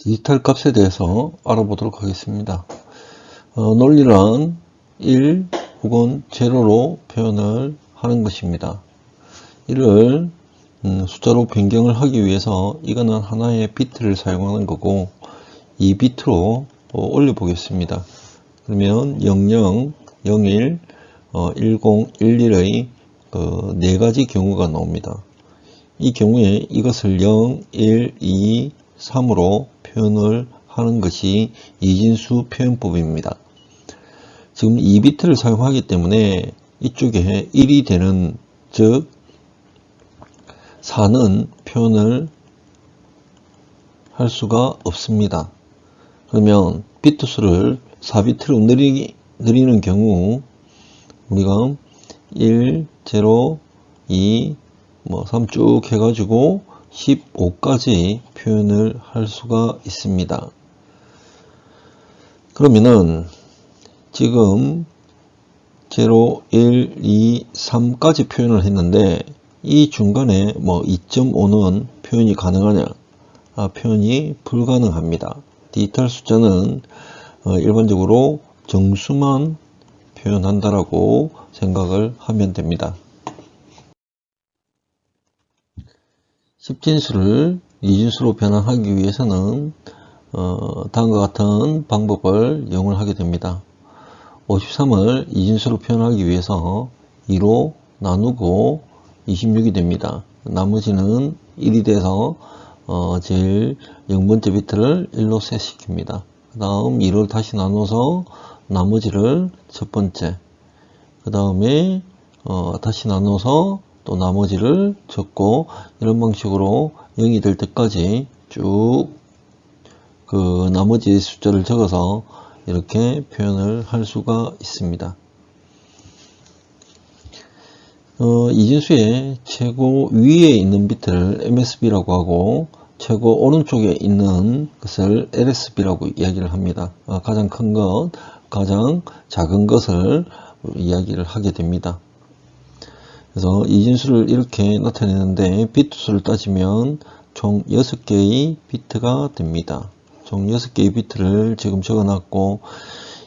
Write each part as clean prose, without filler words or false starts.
디지털 값에 대해서 알아보도록 하겠습니다. 논리란 1 혹은 제로로 표현을 하는 것입니다. 이를 숫자로 변경을 하기 위해서 이거는 하나의 비트를 사용하는 거고, 이 비트로 올려 보겠습니다. 그러면 00, 01, 10, 11의 네 가지 경우가 나옵니다. 이 경우에 이것을 0, 1, 2, 3으로 표현을 하는 것이 이진수 표현법입니다. 지금 2비트를 사용하기 때문에 이쪽에 1이 되는, 즉 4는 표현을 할 수가 없습니다. 그러면 비트 수를 4비트로 늘리는 경우 우리가 1, 0, 2, 3 쭉 해가지고 15까지 표현을 할 수가 있습니다. 그러면은 지금 0, 1, 2, 3까지 표현을 했는데 이 중간에 2.5는 표현이 가능하냐? 표현이 불가능합니다. 디지털 숫자는 일반적으로 정수만 표현한다라고 생각을 하면 됩니다. 10진수를 이진수로 변환하기 위해서는 다음과 같은 방법을 이용을 하게 됩니다. 53을 이진수로 표현하기 위해서 2로 나누고 26이 됩니다. 나머지는 1이 돼서 제일 0번째 비트를 1로 셋시킵니다. 그 다음 2를 다시 나눠서 나머지를 첫 번째, 그 다음에 다시 나눠서 또 나머지를 적고, 이런 방식으로 0이 될 때까지 쭉 그 나머지 숫자를 적어서 이렇게 표현을 할 수가 있습니다. 이진수의 최고 위에 있는 비트를 MSB라고 하고 최고 오른쪽에 있는 것을 LSB라고 이야기를 합니다. 가장 큰 것, 가장 작은 것을 이야기를 하게 됩니다. 그래서 이진수를 이렇게 나타내는데 비트 수를 따지면 총 6개의 비트가 됩니다. 총 6개의 비트를 지금 적어놨고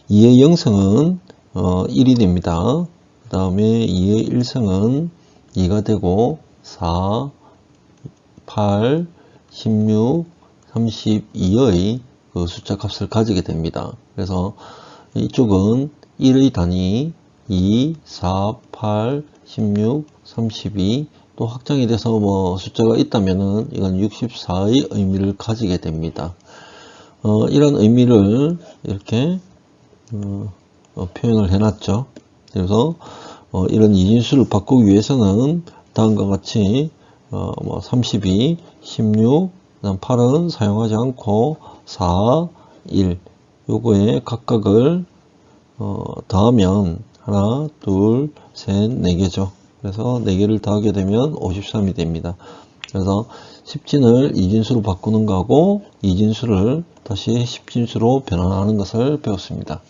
2의 0승은 1이 됩니다. 그 다음에 2의 1승은 2가 되고 4, 8, 16, 32의 그 숫자 값을 가지게 됩니다. 그래서 이쪽은 1의 단위 2, 4, 8, 16, 32, 또 확장이 돼서 숫자가 있다면은 이건 64의 의미를 가지게 됩니다. 이런 의미를 이렇게 표현을 해놨죠. 그래서 이런 이진수를 바꾸기 위해서는 다음과 같이 32, 16, 그다음 8은 사용하지 않고 4, 1 요거에 각각을 더하면 하나, 둘, 셋, 4개죠. 그래서 4개를 더하게 되면 53이 됩니다. 그래서 10진을 이진수로 바꾸는 거하고 이진수를 다시 10진수로 변환하는 것을 배웠습니다.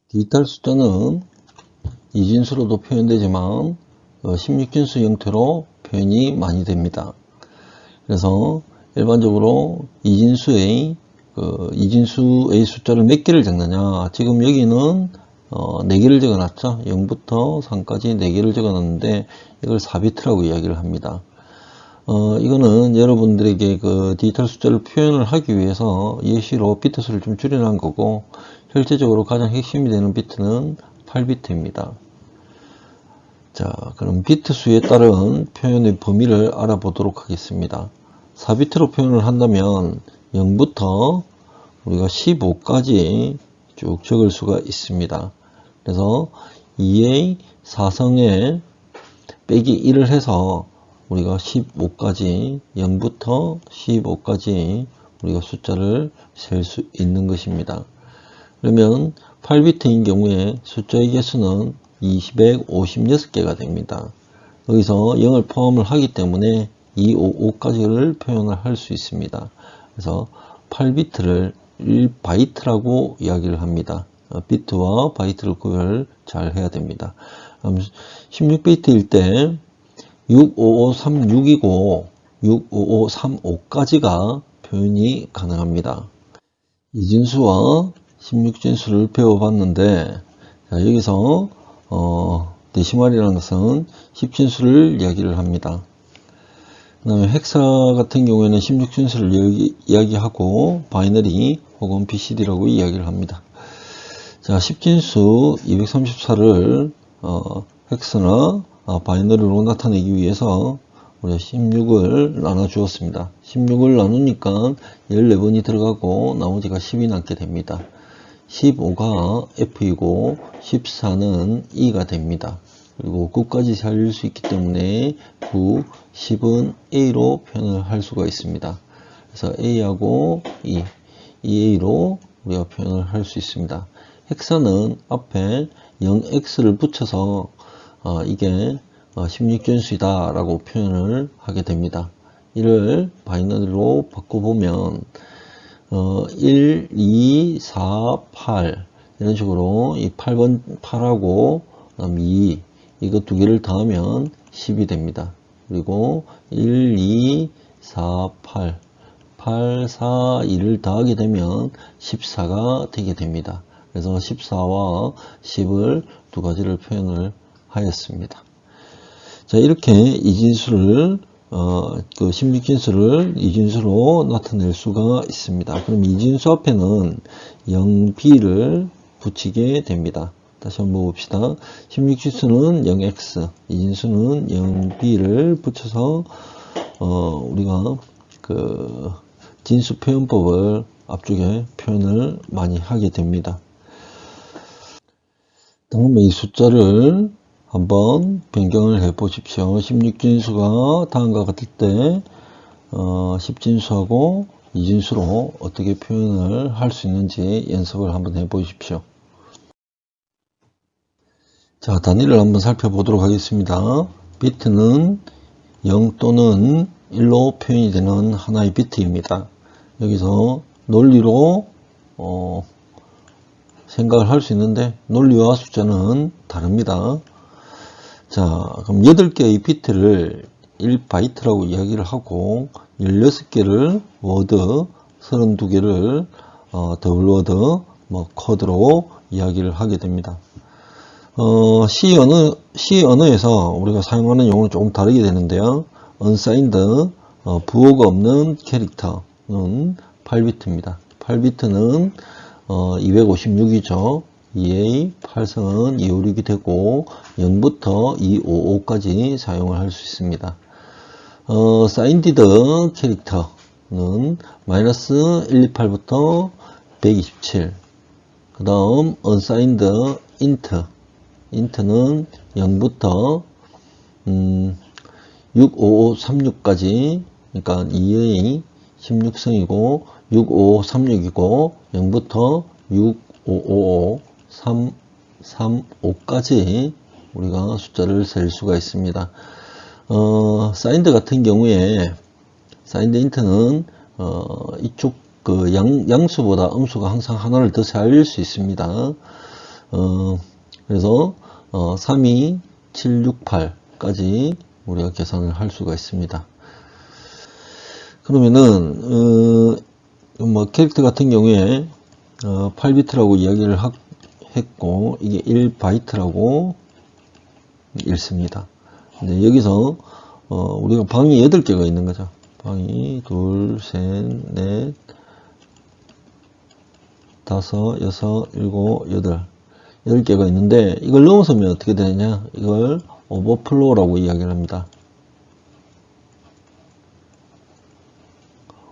디지털 숫자는 이진수로도 표현되지만 16진수 형태로 표현이 많이 됩니다. 그래서 일반적으로 이진수의 숫자를 몇 개를 적느냐, 지금 여기는 4개를 적어놨죠. 0부터 3까지 4개를 적어놨는데 이걸 4비트라고 이야기를 합니다. 이거는 여러분들에게 그 디지털 숫자를 표현을 하기 위해서 예시로 비트 수를 좀 줄여놓은 거고, 실제적으로 가장 핵심이 되는 비트는 8비트입니다. 자, 그럼 비트 수에 따른 표현의 범위를 알아보도록 하겠습니다. 4비트로 표현을 한다면 0부터 우리가 15까지 쭉 적을 수가 있습니다. 그래서 2의 4성에 빼기 1을 해서 우리가 15까지, 0부터 15까지 우리가 숫자를 셀 수 있는 것입니다. 그러면 8비트인 경우에 숫자의 개수는 256개가 됩니다. 여기서 0을 포함을 하기 때문에 255까지를 표현을 할 수 있습니다. 그래서 8비트를 1바이트라고 이야기를 합니다. 비트와 바이트를 구별 잘 해야 됩니다. 16비트일 때 65536이고 65535까지가 표현이 가능합니다. 이진수와 16진수를 배워봤는데, 자, 여기서 데시말이라는 것은 10진수를 이야기를 합니다. 그 다음에 헥사 같은 경우에는 16진수를 이야기하고 바이너리 혹은 BCD라고 이야기를 합니다. 자, 10진수 234를 헥사나 바이너리로 나타내기 위해서 우리가 16을 나눠 주었습니다. 16을 나누니까 14번이 들어가고 나머지가 10이 남게 됩니다. 15가 F이고 14는 E가 됩니다. 그리고 9까지 살릴 수 있기 때문에 9, 10은 A로 표현을 할 수가 있습니다. 그래서 A하고 E, EA로 우리가 표현을 할 수 있습니다. 헥사는 앞에 0x를 붙여서 이게 16진수이다 라고 표현을 하게 됩니다. 이를 바이너리로 바꿔보면 1, 2, 4, 8 이런 식으로 이 8하고 그다음 2 이거 두 개를 더하면 10이 됩니다. 그리고 1, 2, 4, 8 8, 4, 2를 더하게 되면 14가 되게 됩니다. 그래서 14와 10을 두 가지를 표현을 하였습니다. 자, 이렇게 이진수를 그 16진수를 이진수로 나타낼 수가 있습니다. 그럼 이진수 앞에는 0b를 붙이게 됩니다. 다시 한번 봅시다. 16진수는 0x, 이진수는 0b를 붙여서 우리가 그 진수 표현법을 앞쪽에 표현을 많이 하게 됩니다. 다음에 이 숫자를 한번 변경을 해 보십시오. 16진수가 다음과 같을 때 10진수하고 이진수로 어떻게 표현을 할 수 있는지 연습을 한번 해 보십시오. 자, 단위를 한번 살펴보도록 하겠습니다. 비트는 0 또는 1로 표현이 되는 하나의 비트입니다. 여기서 논리로 생각을 할 수 있는데 논리와 숫자는 다릅니다. 자, 그럼 8개의 비트를 1바이트라고 이야기를 하고 16개를 워드, 32개를 더블 워드, 코드로 이야기를 하게 됩니다. C 언어에서 우리가 사용하는 용어는 조금 다르게 되는데요. unsigned, 부호가 없는 캐릭터는 8비트입니다. 8비트는 256이죠. 2A 8성은 256이 되고 0부터 255까지 사용을 할 수 있습니다. signed 캐릭터는 마이너스 128부터 127. 그 다음 unsigned int는 0부터 65536까지, 그러니까 2의 16성이고 65536이고 0부터 6555 335까지 우리가 숫자를 셀 수가 있습니다. 사인드 같은 경우에 사인드 인트는 이쪽 그 양수보다 음수가 항상 하나를 더 살릴 수 있습니다. 그래서 32768까지 우리가 계산을 할 수가 있습니다. 그러면은 캐릭터 같은 경우에 8비트라고 이야기를 했고 이게 1바이트라고 읽습니다. 근데 여기서 우리가 방이 8개가 있는 거죠. 방이 2, 3, 4, 5, 6, 7, 8 10개가 있는데 이걸 넘어서면 어떻게 되느냐, 이걸 오버플로우라고 이야기를 합니다.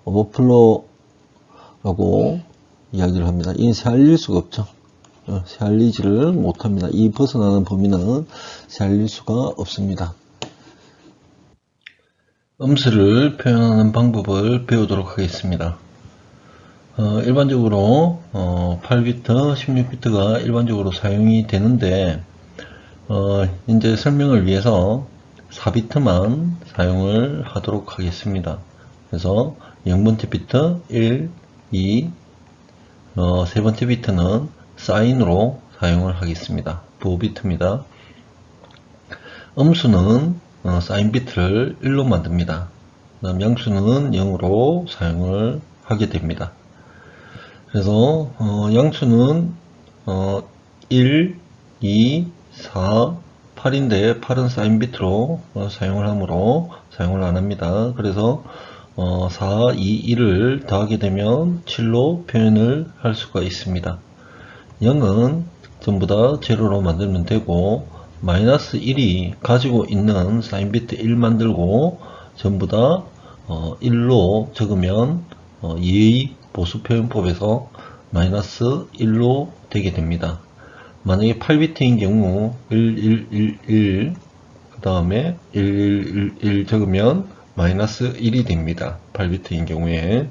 오버플로우라고 이야기를 합니다. 이는 새알릴 수가 없죠. 새알리지를 못합니다. 이 벗어나는 범위는 새알릴 수가 없습니다. 음수를 표현하는 방법을 배우도록 하겠습니다. 일반적으로 8비트, 16비트가 일반적으로 사용이 되는데 이제 설명을 위해서 4비트만 사용을 하도록 하겠습니다. 그래서 0번째 비트 1, 2, 세 번째 비트는 사인으로 사용을 하겠습니다. 부호 비트입니다. 음수는 사인 비트를 1로 만듭니다. 그다음 양수는 0으로 사용을 하게 됩니다. 그래서 양수는 1, 2, 4, 8인데 8은 사인 비트로 사용을 하므로 사용을 안 합니다. 그래서 4, 2, 1을 더하게 되면 7로 표현을 할 수가 있습니다. 0은 전부 다 제로로 만들면 되고, 마이너스 1이 가지고 있는 사인 비트 1 만들고 전부 다 1로 적으면 예의 보수 표현법에서 마이너스 1로 되게 됩니다. 만약에 8비트인 경우 1111 그 다음에 1111 적으면 마이너스 1이 됩니다. 8비트인 경우에.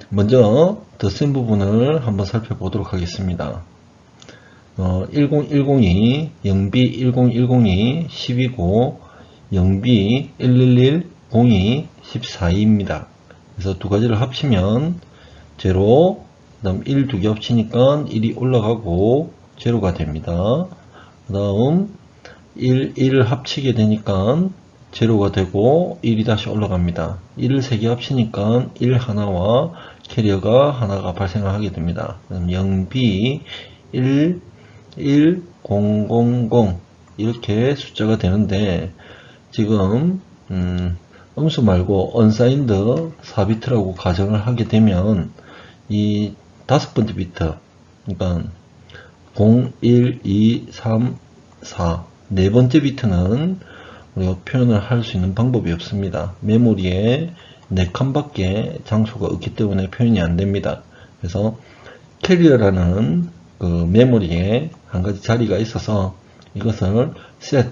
먼저 덧셈 부분을 한번 살펴보도록 하겠습니다. 1010이 0B 1010이 10이고 0B 111 0이 14입니다. 그래서 두 가지를 합치면 제로, 그 다음 1 두 개 합치니까 1이 올라가고 제로가 됩니다. 그 다음 1을 합치게 되니까 제로가 되고 1이 다시 올라갑니다. 1을 3개 합치니까 1 하나와 캐리어가 하나가 발생을 하게 됩니다. 그럼 0B 1 1 0 0 0 이렇게 숫자가 되는데, 지금 음수 말고 unsigned 4비트라고 가정을 하게 되면 이 5번째 비트, 그러니까 0, 1, 2, 3, 4 네 번째 비트는 우리가 표현을 할 수 있는 방법이 없습니다. 메모리에 4칸밖에 장소가 없기 때문에 표현이 안 됩니다. 그래서 캐리어라는 그 메모리에 한 가지 자리가 있어서 이것을 set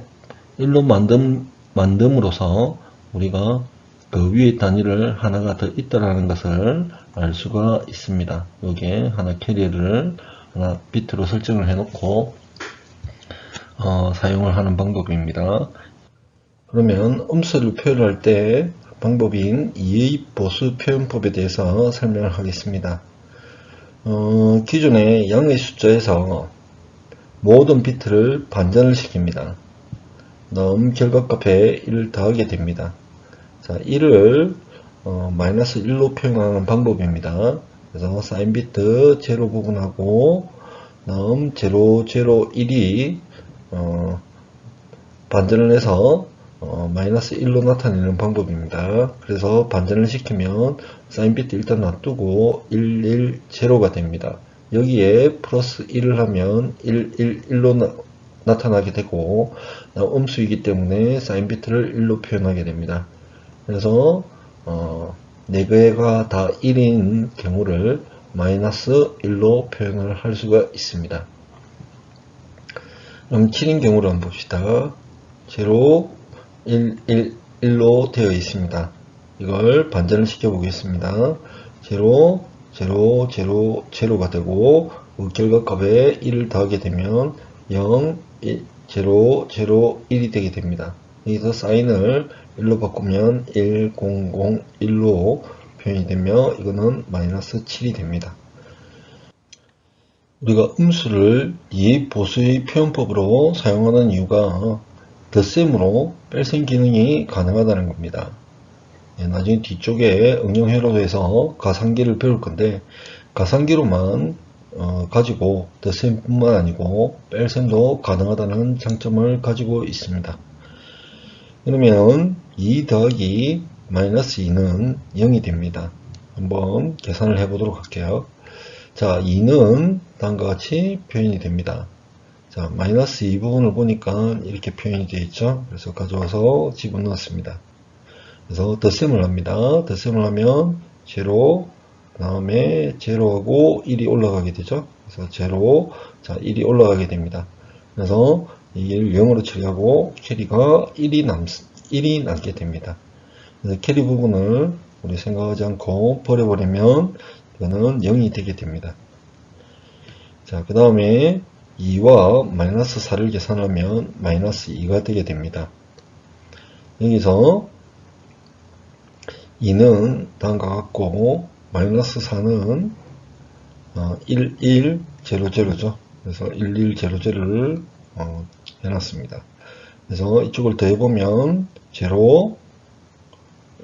1로 만듦으로써 우리가 그 위에 단위를 하나가 더 있다라는 것을 알 수가 있습니다. 여기에 하나 캐리어를 하나 비트로 설정을 해 놓고 사용을 하는 방법입니다. 그러면 음수를 표현할 때 방법인 예의 보수 표현법에 대해서 설명을 하겠습니다. 기존의 양의 숫자에서 모든 비트를 반전을 시킵니다. 다음 결과값에 1을 더하게 됩니다. 자, 1을 마이너스 1로 표현하는 방법입니다. 그래서 사인 비트 제로 부분하고 다음 0, 0, 1이 반전을 해서 마이너스 1로 나타내는 방법입니다. 그래서 반전을 시키면 사인 비트 일단 놔두고 1, 1, 0가 됩니다. 여기에 플러스 1을 하면 1, 1, 1로 나타나게 되고, 음수이기 때문에 사인 비트를 1로 표현하게 됩니다. 그래서 4개가 다 1인 경우를 마이너스 1로 표현을 할 수가 있습니다. 그럼 7인 경우를 한번 봅시다. 0, 1, 1, 1로 되어 있습니다. 이걸 반전을 시켜 보겠습니다. 0, 0, 0, 0가 되고 결과값에 1을 더하게 되면 0, 1, 0, 0, 1이 되게 됩니다. 여기서 사인을 1로 바꾸면 1, 0, 0, 1로 표현이 되며 이거는 마이너스 7이 됩니다. 우리가 음수를 예의 보수의 표현법으로 사용하는 이유가 덧셈으로 뺄셈 기능이 가능하다는 겁니다. 나중에 뒤쪽에 응용회로도 해서 가상기를 배울 건데, 가상기로만 가지고 덧셈뿐만 아니고 뺄셈도 가능하다는 장점을 가지고 있습니다. 그러면 2 더하기 마이너스 2는 0이 됩니다. 한번 계산을 해보도록 할게요. 자, 2는 다음과 같이 표현이 됩니다. 자, 마이너스 2 부분을 보니까 이렇게 표현이 되어 있죠. 그래서 가져와서 집어넣었습니다. 그래서 덧셈을 합니다. 덧셈을 하면 제로, 그 다음에 제로하고 1이 올라가게 되죠. 그래서 제로, 자, 1이 올라가게 됩니다. 그래서 이걸 0으로 처리하고 캐리가 1이 남게 됩니다. 그래서 캐리 부분을 우리 생각하지 않고 버려버리면 이거는 0이 되게 됩니다. 자, 그 다음에 2와 마이너스 4를 계산하면 마이너스 2가 되게 됩니다. 여기서 2는 다음과 같고 마이너스 4는 1, 1, 0, 0죠. 그래서 1, 1, 0, 0를 해놨습니다. 그래서 이쪽을 더해보면 0,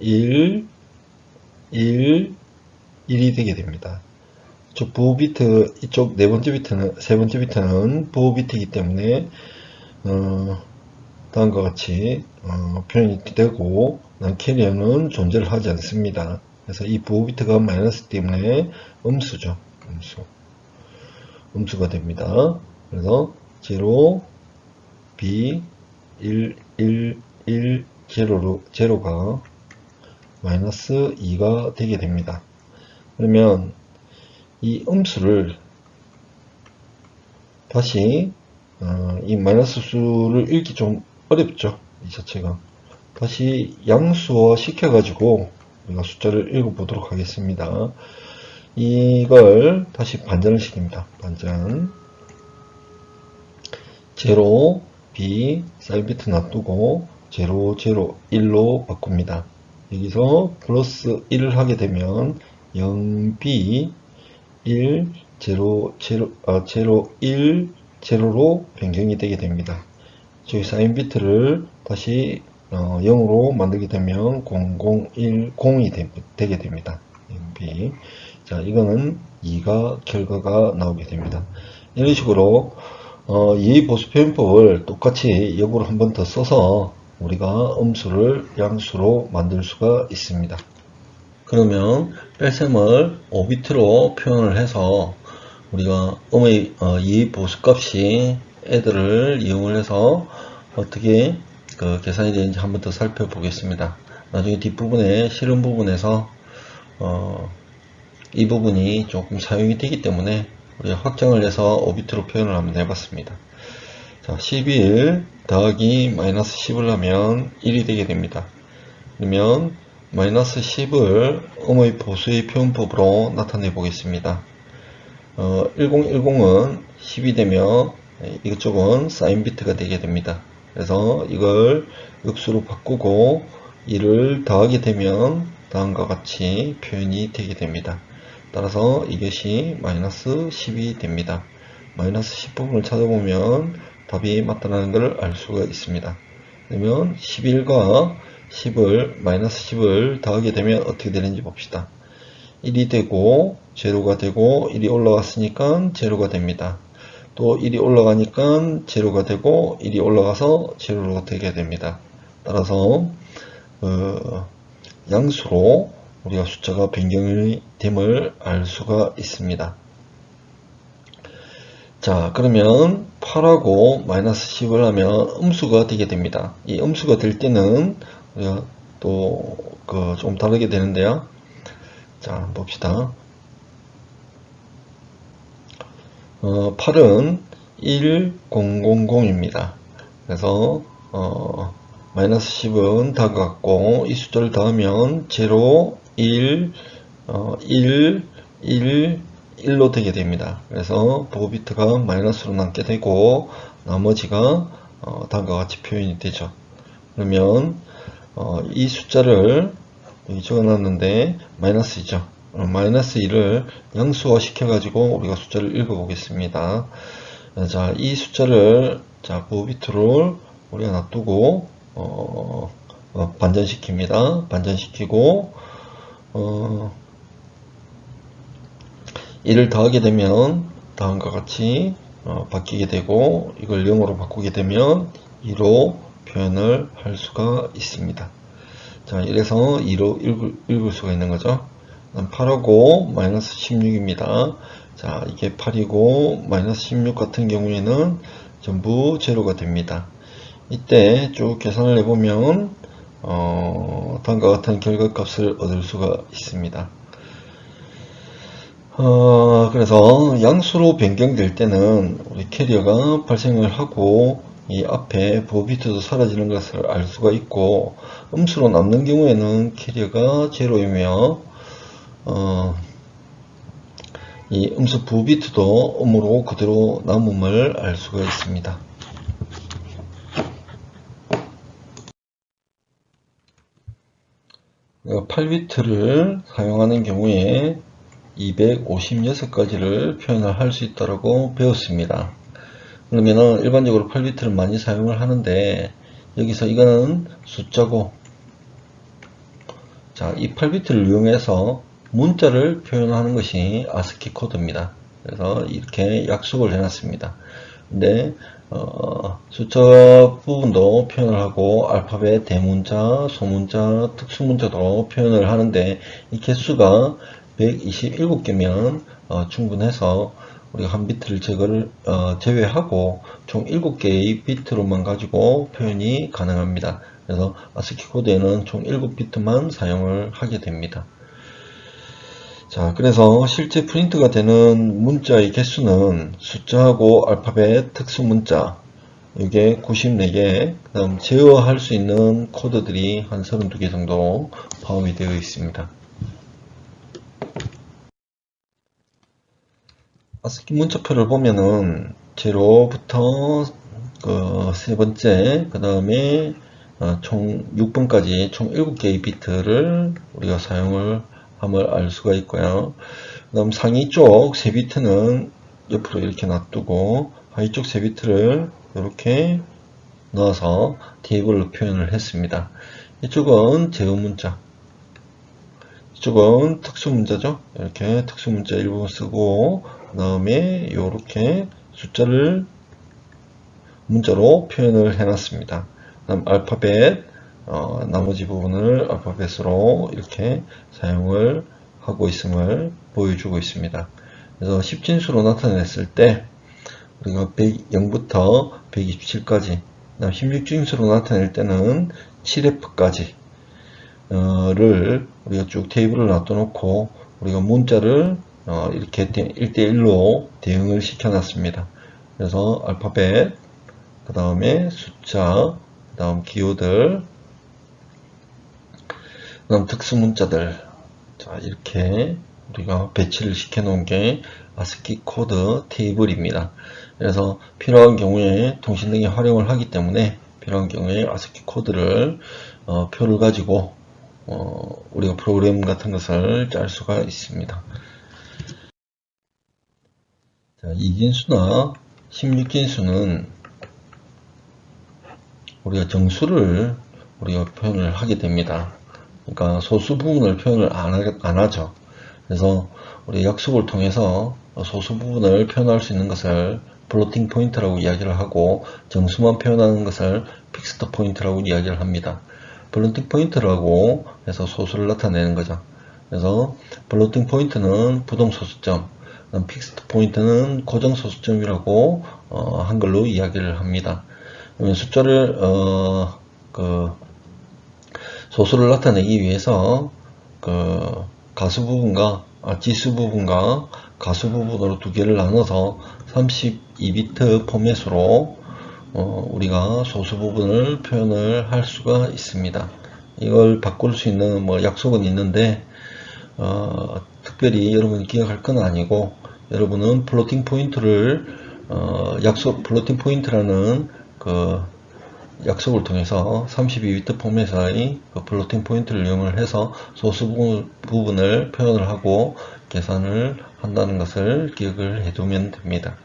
1, 1, 1이 되게 됩니다. 이쪽 부호 비트, 이쪽 세 번째 비트는 부호 비트이기 때문에, 다음과 같이, 표현이 되고, 캐리어는 존재를 하지 않습니다. 그래서 이 부호 비트가 마이너스 때문에 음수죠. 음수가 됩니다. 그래서 0, B, 1, 1, 1, 0가 마이너스 2가 되게 됩니다. 그러면 이 음수를 다시 이 마이너스 수를 읽기 좀 어렵죠. 이 자체가. 다시 양수화 시켜가지고 우리가 숫자를 읽어보도록 하겠습니다. 이걸 다시 반전을 시킵니다. 반전. 0, B, 사인 비트 놔두고 0, 0, 1로 바꿉니다. 여기서 플러스 1을 하게 되면 0B, 1, 0, 0, 1, 0로 변경이 되게 됩니다. 저희 사인 비트를 다시 0으로 만들게 되면 0, 0, 1, 0이 되게 됩니다. B. 자, 이거는 2가 결과가 나오게 됩니다. 이런 식으로 이 보수 표현법을 똑같이 역으로 한 번 더 써서 우리가 음수를 양수로 만들 수가 있습니다. 그러면 뺄셈을 5비트로 표현을 해서 우리가 음의 이 보수값이 애들을 이용을 해서 어떻게 계산이 되는지 한 번 더 살펴보겠습니다. 나중에 뒷부분에 실험 부분에서 이 부분이 조금 사용이 되기 때문에 우리가 확정을 해서 5비트로 표현을 한번 해봤습니다. 자, 11 더하기 마이너스 10을 하면 1이 되게 됩니다. 그러면 마이너스 10을 음의 보수의 표현법으로 나타내 보겠습니다. 1010은 10이 되면 이쪽은 사인 비트가 되게 됩니다. 그래서 이걸 역수로 바꾸고 1을 더하게 되면 다음과 같이 표현이 되게 됩니다. 따라서 이것이 마이너스 10이 됩니다. 마이너스 10 부분을 찾아보면 답이 맞다는 것을 알 수가 있습니다. 그러면 11과 10을 마이너스 10을 더하게 되면 어떻게 되는지 봅시다. 1이 되고 제로가 되고 1이 올라갔으니까 제로가 됩니다. 또 1이 올라가니까 제로가 되고 1이 올라가서 제로가 되게 됩니다. 따라서 양수로 우리가 숫자가 변경이 됨을 알 수가 있습니다. 자, 그러면 8하고 마이너스 10을 하면 음수가 되게 됩니다. 이 음수가 될 때는 우리가 또 좀 다르게 되는데요. 자, 한번 봅시다. 8은 1000입니다. 그래서 마이너스 10은 다 같고 이 숫자를 더하면 0, 1, 1, 1, 1로 되게 됩니다. 그래서 보호 비트가 마이너스로 남게 되고 나머지가 다음과 같이 표현이 되죠. 그러면 이 숫자를 여기 적어놨는데 마이너스이죠. 마이너스 1을 양수화 시켜가지고 우리가 숫자를 읽어보겠습니다. 자, 이 숫자를 자 보호 비트를 우리가 놔두고 반전시킵니다. 반전시키고 1을 더하게 되면 다음과 같이 바뀌게 되고 이걸 0으로 바꾸게 되면 2로 표현을 할 수가 있습니다. 자, 이래서 2로 읽을 수가 있는 거죠. 8하고 마이너스 16입니다. 자, 이게 8이고 마이너스 16 같은 경우에는 전부 제로가 됩니다. 이때 쭉 계산을 해보면 다음과 같은 결과값을 얻을 수가 있습니다. 그래서 양수로 변경될 때는 우리 캐리어가 발생을 하고 이 앞에 보호 비트도 사라지는 것을 알 수가 있고 음수로 남는 경우에는 캐리어가 제로이며 이 음수 부호 비트도 음으로 그대로 남음을 알 수가 있습니다. 8비트를 사용하는 경우에 256가지를 표현을 할 수 있다고 배웠습니다. 그러면은 일반적으로 8비트를 많이 사용을 하는데 여기서 이거는 숫자고 자, 이 8비트를 이용해서 문자를 표현하는 것이 아스키 코드입니다. 그래서 이렇게 약속을 해놨습니다. 근데 숫자 부분도 표현을 하고 알파벳, 대문자, 소문자, 특수문자도 표현을 하는데 이 개수가 127개면 충분해서 우리가 한 비트를 제외하고 총 7개의 비트로만 가지고 표현이 가능합니다. 그래서 아스키 코드에는 총 7비트만 사용을 하게 됩니다. 자, 그래서 실제 프린트가 되는 문자의 개수는 숫자하고 알파벳, 특수문자 이게 94개, 그 다음 제어할 수 있는 코드들이 한 32개 정도 포함이 되어 있습니다. 아스키 문자표를 보면은 제로부터 그 세 번째, 그 다음에 총 6번까지 총 7개의 비트를 우리가 사용을 함을 알 수가 있고요. 그 다음 상위 쪽 3비트는 옆으로 이렇게 놔두고 하위 쪽 3비트를 이렇게 넣어서 테이블로 표현을 했습니다. 이쪽은 제어 문자, 이쪽은 특수 문자죠. 이렇게 특수 문자 일부분 쓰고 그 다음에 이렇게 숫자를 문자로 표현을 해놨습니다. 그다음 알파벳 나머지 부분을 알파벳으로 이렇게 사용을 하고 있음을 보여주고 있습니다. 그래서 10진수로 나타냈을 때 우리가 0부터 127까지 16진수로 나타낼 때는 7F까지 를 우리가 쭉 테이블을 놔둬놓고 우리가 문자를 이렇게 1대1로 대응을 시켜놨습니다. 그래서 알파벳, 그 다음에 숫자, 그 다음 기호들, 그 다음 특수문자들. 자, 이렇게 우리가 배치를 시켜 놓은 게 아스키 코드 테이블입니다. 그래서 필요한 경우에 통신 등에 활용을 하기 때문에 필요한 경우에 아스키 코드를 표를 가지고 우리가 프로그램 같은 것을 짤 수가 있습니다. 자, 2진수나 16진수는 우리가 정수를 우리가 표현을 하게 됩니다. 그러니까 소수 부분을 표현을 안 하죠. 그래서 우리 약속을 통해서 소수 부분을 표현할 수 있는 것을 플로팅 포인트라고 이야기를 하고 정수만 표현하는 것을 픽스드 포인트라고 이야기를 합니다. 플로팅 포인트라고 해서 소수를 나타내는 거죠. 그래서 플로팅 포인트는 부동 소수점, 픽스드 포인트는 고정 소수점이라고 한글로 이야기를 합니다. 숫자를 소수를 나타내기 위해서 가수 부분과 지수 부분과 가수 부분으로 두 개를 나눠서 32비트 포맷으로 우리가 소수 부분을 표현을 할 수가 있습니다. 이걸 바꿀 수 있는 약속은 있는데 특별히 여러분이 기억할 건 아니고 여러분은 플로팅 포인트를 플로팅 포인트라는 약속을 통해서 32비트 포맷의 플로팅 포인트를 이용을 해서 소수 부분을 표현을 하고 계산을 한다는 것을 기억을 해두면 됩니다.